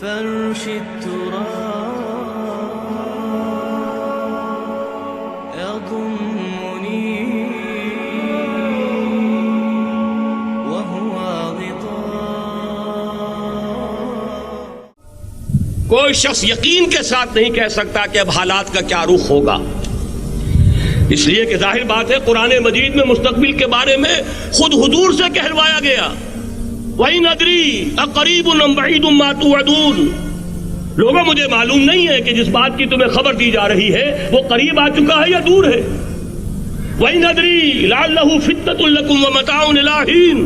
فرش التراب يضمني وهو غطاء. کوئی شخص یقین کے ساتھ نہیں کہہ سکتا کہ اب حالات کا کیا رخ ہوگا، اس لیے کہ ظاہر بات ہے قرآن مجید میں مستقبل کے بارے میں خود حضور سے کہلوایا گیا، وَإِنْ أَدْرِي أَقَرِيبٌ أَمْ بَعِيدٌ مَا تُوعَدُونَ. لوگوں مجھے معلوم نہیں ہے کہ جس بات کی تمہیں خبر دی جا رہی ہے وہ قریب آ چکا ہے یا دور ہے. وَإِنْ أَدْرِي لَعَلَّهُ فِتْنَةٌ لَكُمْ وَمَتَاعٌ إِلَىٰ حِينٍ.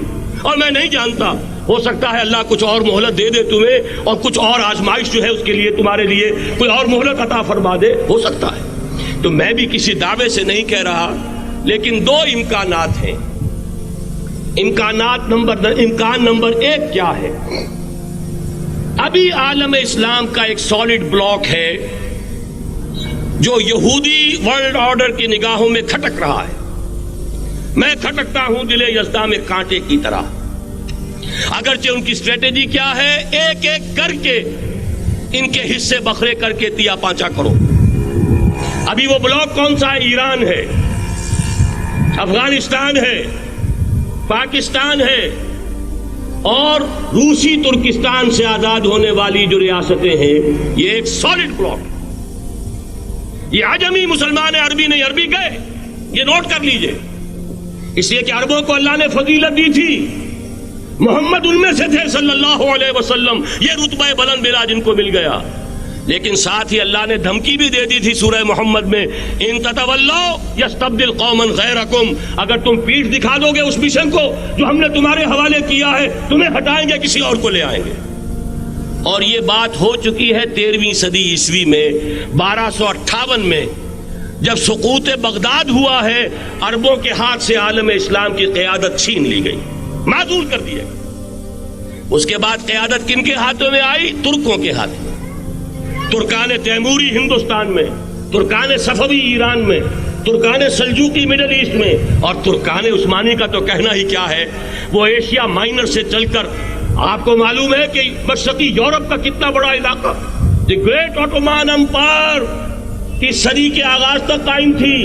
اور میں نہیں جانتا، ہو سکتا ہے اللہ کچھ اور مہلت دے دے تمہیں، اور کچھ اور آزمائش جو ہے اس کے لیے تمہارے لیے کوئی اور مہلت عطا فرما دے، ہو سکتا ہے. تو میں بھی کسی دعوے سے نہیں کہہ رہا، لیکن دو امکانات ہیں. امکان نمبر ایک کیا ہے؟ ابھی عالم اسلام کا ایک سالڈ بلاک ہے جو یہودی ورلڈ آرڈر کی نگاہوں میں کھٹک رہا ہے. میں کھٹکتا ہوں دل یزداں میں کانٹے کی طرح. اگرچہ ان کی اسٹریٹجی کیا ہے، ایک ایک کر کے ان کے حصے بکھرے کر کے تیا پانچا کرو. ابھی وہ بلاک کون سا ہے؟ ایران ہے، افغانستان ہے، پاکستان ہے، اور روسی ترکستان سے آزاد ہونے والی جو ریاستیں ہیں. یہ ایک سالڈ بلاک. یہ عجمی مسلمان عربی نہیں، عربی گئے، یہ نوٹ کر لیجئے. اس لیے کہ عربوں کو اللہ نے فضیلت دی تھی، محمد ان میں سے تھے صلی اللہ علیہ وسلم، یہ رتبہ بلند ملا جن کو مل گیا. لیکن ساتھ ہی اللہ نے دھمکی بھی دے دی تھی سورہ محمد میں، ان تتولوا یستبدل قوما غیرکم. اگر تم پیٹھ دکھا دو گے اس مشن کو جو ہم نے تمہارے حوالے کیا ہے، تمہیں ہٹائیں گے، کسی اور کو لے آئیں گے. اور یہ بات ہو چکی ہے 13ویں صدی عیسوی میں، 1258 میں جب سقوط بغداد ہوا ہے، عربوں کے ہاتھ سے عالم اسلام کی قیادت چھین لی گئی، معزول کر دیا. اس کے بعد قیادت کن کے ہاتھوں میں آئی؟ ترکوں کے ہاتھ میں. ترکان تیموری ہندوستان میں، ترکان صفوی ایران میں، ترکان سلجوقی مڈل ایسٹ میں، اور ترکان عثمانی کا تو کہنا ہی کیا ہے. وہ ایشیا مائنر سے چل کر آپ کو معلوم ہے کہ مشرقی یورپ کا کتنا بڑا علاقہ، دی گریٹ آٹومان امپائر کی صدی کے آغاز تک قائم تھی.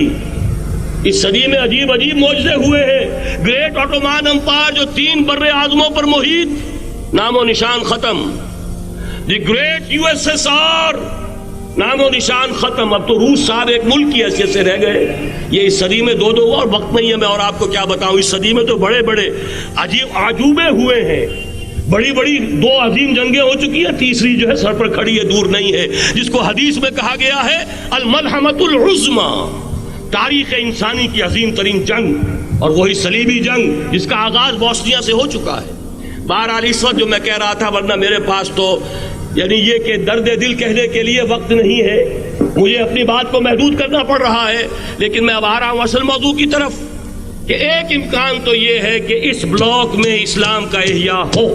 اس صدی میں عجیب عجیب معجزے ہوئے ہیں. گریٹ آٹومان امپائر جو 3 بر اعظموں پر محیط، نام و نشان ختم. The great U S S R, نام و نشان ختم. اب تو روس صاحب ایک ملک کی حیثیت سے رہ گئے. یہ اس صدی میں دو اور وقت نہیں ہے میں اور آپ کو کیا بتاؤں. اس صدی میں تو بڑے بڑے عجیب عجوبے ہوئے ہیں. بڑی 2 عظیم جنگیں ہو چکی ہیں، تیسری جو ہے سر پر کھڑی ہے، دور نہیں ہے، جس کو حدیث میں کہا گیا ہے الملحمۃ العظمی، تاریخ انسانی کی عظیم ترین جنگ، اور وہی صلیبی جنگ جس کا آغاز بوسنیا سے ہو چکا ہے. بہرحال اس وقت جو میں کہہ رہا تھا، ورنہ میرے پاس تو یعنی یہ کہ درد دل کہنے کے لیے وقت نہیں ہے، مجھے اپنی بات کو محدود کرنا پڑ رہا ہے. لیکن میں اب آ رہا ہوں اصل موضوع کی طرف، کہ ایک امکان تو یہ ہے کہ اس بلاک میں اسلام کا احیاء ہو،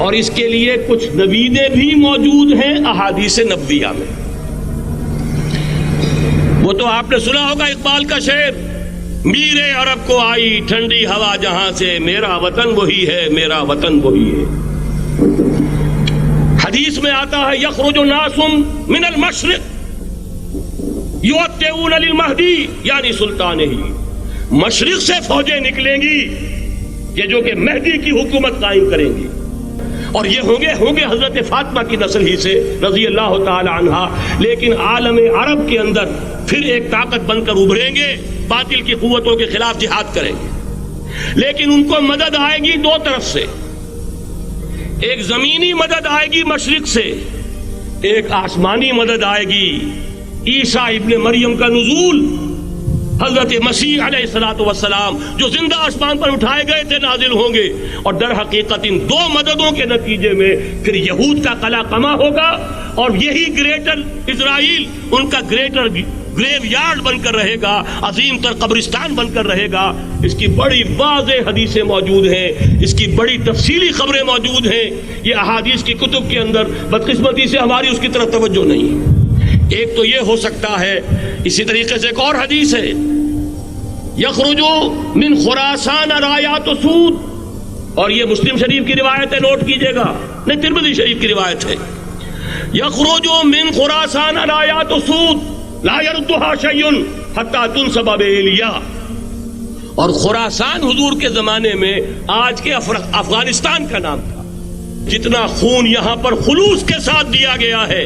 اور اس کے لیے کچھ نویدیں بھی موجود ہیں احادیث نبویہ میں. وہ تو آپ نے سنا ہوگا اقبال کا شعر، میرے عرب کو آئی ٹھنڈی ہوا جہاں سے، میرا وطن وہی ہے، میرا وطن وہی ہے. حدیث میں آتا ہے یخرج ناس من المشرق یؤتون للمہدی یعنی سلطان ہی. مشرق سے فوجیں نکلیں گی کہ جو کہ مہدی کی حکومت قائم کریں گی، اور یہ ہوں گے حضرت فاطمہ کی نسل ہی سے رضی اللہ تعالی عنہا. لیکن عالم عرب کے اندر پھر ایک طاقت بن کر ابھریں گے، باطل کی قوتوں کے خلاف جہاد کریں گے. لیکن ان کو مدد آئے گی 2 طرف سے. ایک زمینی مدد آئے گی مشرق سے، ایک آسمانی مدد آئے گی. عیسیٰ ابن مریم کا نزول، حضرت مسیح علیہ السلام جو زندہ آسمان پر اٹھائے گئے تھے نازل ہوں گے. اور در حقیقت ان 2 مددوں کے نتیجے میں پھر یہود کا قلع قمع ہوگا، اور یہی گریٹر اسرائیل ان کا گریٹر گریو یارڈ بن کر رہے گا، عظیم تر قبرستان بن کر رہے گا. اس کی بڑی واضح حدیثیں موجود ہیں، اس کی بڑی تفصیلی خبریں موجود ہیں. یہ احادیث کی کتب کے اندر بدقسمتی سے ہماری اس کی طرف توجہ نہیں ہے. ایک تو یہ ہو سکتا ہے. اسی طریقے سے ایک اور حدیث ہے، یخرج من خراسان رایات سود اور یہ مسلم شریف کی روایت ہے، نوٹ کیجئے گا، نہیں ترمذی شریف کی روایت ہے، یخرج من خراسان الآیات سود لا یردھا شیء حتی تنسب بإیلیا. اور خراسان حضور کے زمانے میں آج کے افغانستان کا نام تھا. جتنا خون یہاں پر خلوص کے ساتھ دیا گیا ہے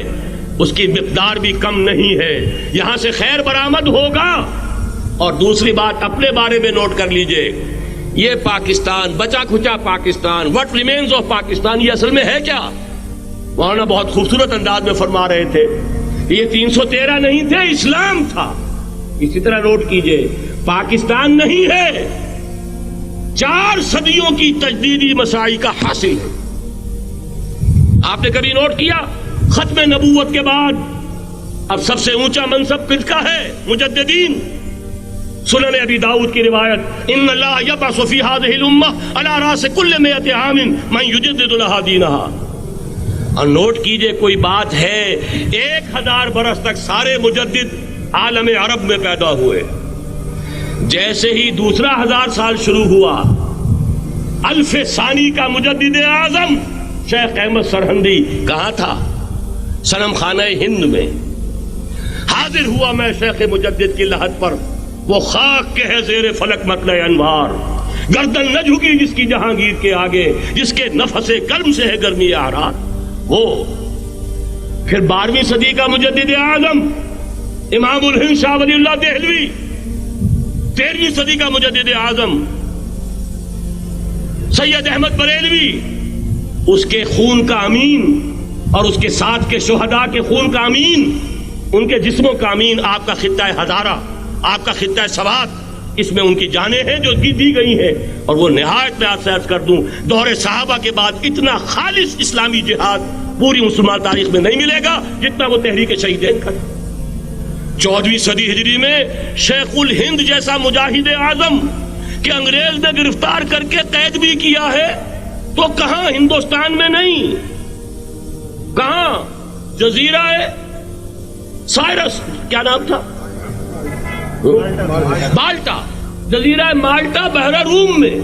اس کی مقدار بھی کم نہیں ہے. یہاں سے خیر برآمد ہوگا. اور دوسری بات اپنے بارے میں نوٹ کر لیجئے، یہ پاکستان، بچا کھچا Pakistan, what remains of Pakistan, یہ اصل میں ہے کیا؟ مولانا بہت خوبصورت انداز میں فرما رہے تھے، یہ 313 نہیں تھے، اسلام تھا. اسی طرح نوٹ کیجئے، پاکستان نہیں ہے، 4 صدیوں کی تجدیدی مساعی کا حاصل ہے. آپ نے کبھی نوٹ کیا ختم نبوت کے بعد اب سب سے اونچا منصب کس کا ہے؟ مجددین. سنن ابی داؤد کی روایت، ان اللہ یبعث فی هذه الامہ علی راس کل 100 عام من یجدد لها دینها. اور نوٹ کیجئے کوئی بات ہے، 1000 برس تک سارے مجدد عالم عرب میں پیدا ہوئے. جیسے ہی دوسرا 1000 سال شروع ہوا، الف ثانی کا مجدد اعظم شیخ احمد سرہندی کہاں تھا؟ صنم خانہ ہند میں. حاضر ہوا میں شیخ مجدد کی لحد پر، وہ خاک کے ہے زیر فلک مطلع انوار، گردن نہ جھکی جس کی جہانگیر کے آگے، جس کے نفس گرم سے ہے گرمی اعراض. وہ پھر 12ویں صدی کا مجدد اعظم امام الہند شاہ ولی اللہ دہلوی، 13ویں صدی کا مجدد اعظم سید احمد بریلوی، اس کے خون کا امین اور اس کے ساتھ کے شہداء کے خون کا امین، ان کے جسموں کا امین آپ کا خطہ ہزارہ، آپ کا خطہ سوات، اس میں ان کی جانیں ہیں جو دی گئی ہیں. اور وہ نہایت میں آپ سے عرض کر دوں، دور صحابہ کے بعد اتنا خالص اسلامی جہاد پوری مسلمان تاریخ میں نہیں ملے گا جتنا وہ تحریک شہیدین کا. 14ویں صدی ہجری میں شیخ الہند جیسا مجاہد اعظم کہ انگریز نے گرفتار کر کے قید بھی کیا ہے، تو کہاں ہندوستان میں نہیں، کہاں جزیرہ سائرس، کیا نام تھا؟ مالٹا، جزیرہ مالٹا بحر روم میں.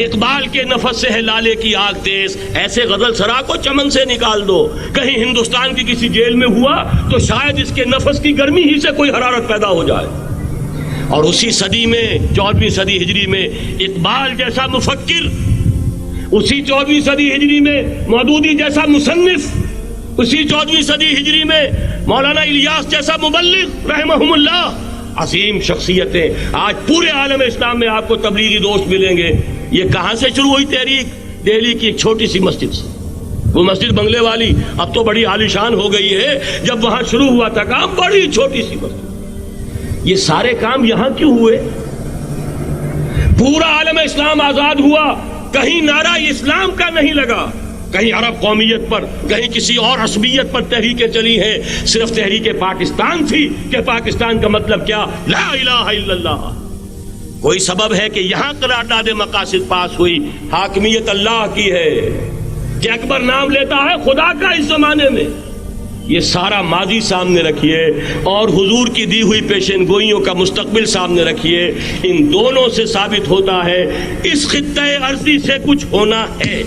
اقبال کے نفس سے ہے لالے کی آگ تیز، ایسے غزل سرا کو چمن سے نکال دو. کہیں ہندوستان کی کسی جیل میں ہوا تو شاید اس کے نفس کی گرمی ہی سے کوئی حرارت پیدا ہو جائے. اور اسی صدی میں 14ویں صدی ہجری میں اقبال جیسا مفکر، اسی 14ویں صدی ہجری میں مودودی جیسا مصنف، اسی 14ویں صدی ہجری میں مولانا الیاس جیسا مبلغ رحمہم اللہ، عظیم شخصیتیں. آج پورے عالم اسلام میں آپ کو تبلیغی دوست ملیں گے. یہ کہاں سے شروع ہوئی تحریک؟ دہلی کی ایک چھوٹی سی مسجد سے. وہ مسجد بنگلے والی اب تو بڑی عالیشان ہو گئی ہے، جب وہاں شروع ہوا تھا کام بڑی چھوٹی سی مسجد. یہ سارے کام یہاں کیوں ہوئے؟ پورا عالم اسلام آزاد ہوا، کہیں نعرہ اسلام کا نہیں لگا، کہیں عرب قومیت پر، کہیں کسی اور عصبیت پر تحریکیں چلی ہیں. صرف تحریک پاکستان تھی کہ پاکستان کا مطلب کیا؟ لا الہ الا اللہ. کوئی سبب ہے کہ یہاں قرارداد مقاصد پاس ہوئی، حاکمیت اللہ کی ہے کہ اکبر نام لیتا ہے خدا کا اس زمانے میں. یہ سارا ماضی سامنے رکھیے اور حضور کی دی ہوئی پیشن گوئیوں کا مستقبل سامنے رکھیے. ان دونوں سے ثابت ہوتا ہے اس خطہ ارضی سے کچھ ہونا ہے.